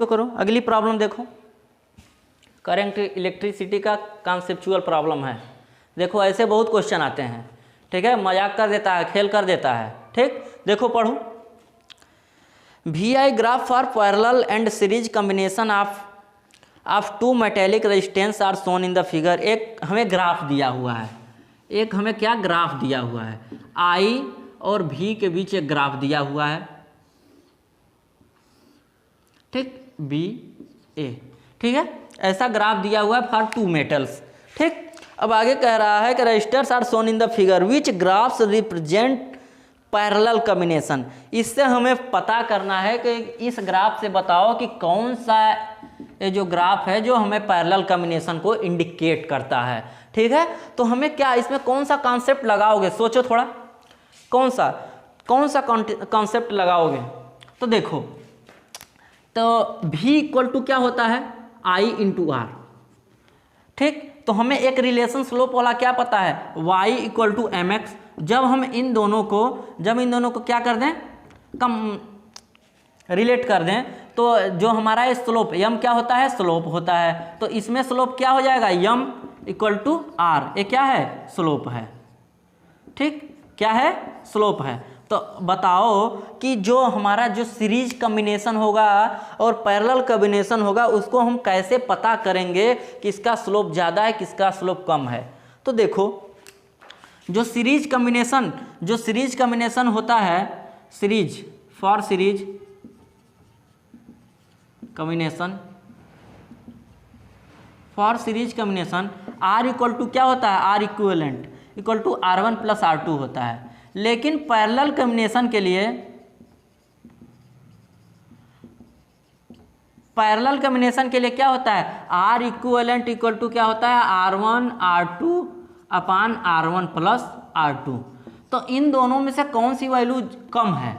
इसको करो। अगली प्रॉब्लम देखो, करंट इलेक्ट्रिसिटी का कॉन्सेप्चुअल प्रॉब्लम है। देखो ऐसे बहुत क्वेश्चन आते हैं, ठीक है, मजाक कर देता है, खेल कर देता है, ठीक। देखो पढ़ो, VI graph for parallel and series combination of two metallic resistance are shown in the figure. एक हमें ग्राफ दिया हुआ है, एक हमें क्या ग्राफ दिया हुआ है, I और V के बीच एक ग्राफ दिया हुआ है, ठीक, BA, ठीक है, ऐसा ग्राफ दिया हुआ है फॉर टू मेटल्स, ठीक। अब आगे कह रहा है कि resistors are shown in the figure which graphs represent parallel combination. इससे हमें पता करना है कि इस ग्राफ से बताओ कि कौन सा ये जो ग्राफ है जो हमें पैरेलल कॉम्बिनेशन को इंडिकेट करता है, ठीक है। तो हमें क्या इसमें कौन सा कॉन्सेप्ट लगाओगे, सोचो थोड़ा, कौन सा कॉन्सेप्ट लगाओगे। तो देखो, तो V इक्वल टू क्या होता है, I इंटू आर, ठीक। तो हमें एक रिलेशन स्लोप वाला क्या पता है, y equal to M X. जब इन दोनों को क्या कर दें, रिलेट कर दें, तो जो हमारा ये स्लोप यम क्या होता है, स्लोप होता है। तो इसमें स्लोप क्या हो जाएगा, यम इक्वल टू आर, ये क्या है, स्लोप है, ठीक, क्या है, स्लोप है। तो बताओ कि जो हमारा जो सीरीज कॉम्बिनेशन होगा और पैरेलल कॉम्बिनेशन होगा उसको हम कैसे पता करेंगे कि इसका स्लोप ज़्यादा है किसका स्लोप कम है। तो देखो, जो सीरीज कॉम्बिनेशन होता है, series combination R equal to क्या होता है, R equivalent equal to R1 plus R2 होता है। लेकिन पैरेलल कॉम्बिनेशन के लिए क्या होता है, आर इक्विवेलेंट इक्वल टू क्या होता है, R1 R2 अपान R1 प्लस R2। तो इन दोनों में से कौन सी वैल्यू कम है,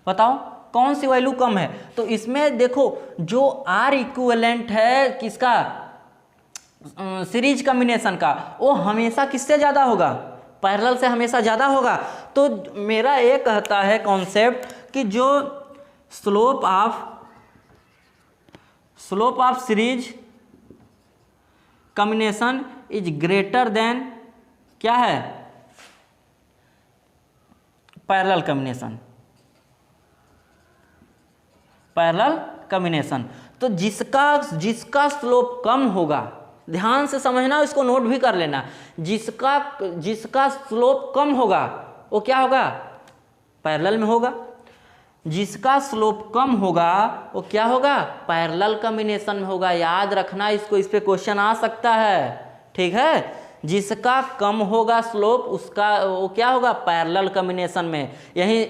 बताओ कौन सी वैल्यू कम है। तो इसमें देखो, जो आर इक्विवेलेंट है किसका, सीरीज कॉम्बिनेशन का, वो हमेशा किससे ज़्यादा होगा, पैरेलल से हमेशा ज़्यादा होगा। तो मेरा ये कहता है कॉन्सेप्ट कि जो slope of series combination is greater than क्या है, पैरेलल कॉम्बिनेशन। तो जिसका स्लोप कम होगा, ध्यान से समझना, इसको नोट भी कर लेना, जिसका स्लोप कम होगा वो क्या होगा, पैरेलल में होगा। जिसका स्लोप कम होगा वो क्या होगा, पैरेलल कॉम्बिनेशन में होगा। याद रखना इसको, इस पे क्वेश्चन आ सकता है, ठीक है। जिसका कम होगा स्लोप उसका वो क्या होगा, पैरेलल कॉम्बिनेशन में। यही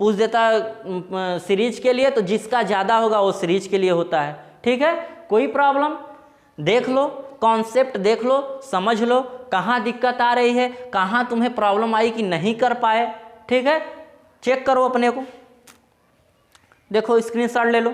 पूछ देता सीरीज के लिए, तो जिसका ज़्यादा होगा वो सीरीज के लिए होता है, ठीक है। कोई प्रॉब्लम, देख लो, कॉन्सेप्ट देख लो, समझ लो, कहाँ दिक्कत आ रही है, कहाँ तुम्हें प्रॉब्लम आई कि नहीं कर पाए, ठीक है। चेक करो अपने को, देखो स्क्रीनशॉट ले लो।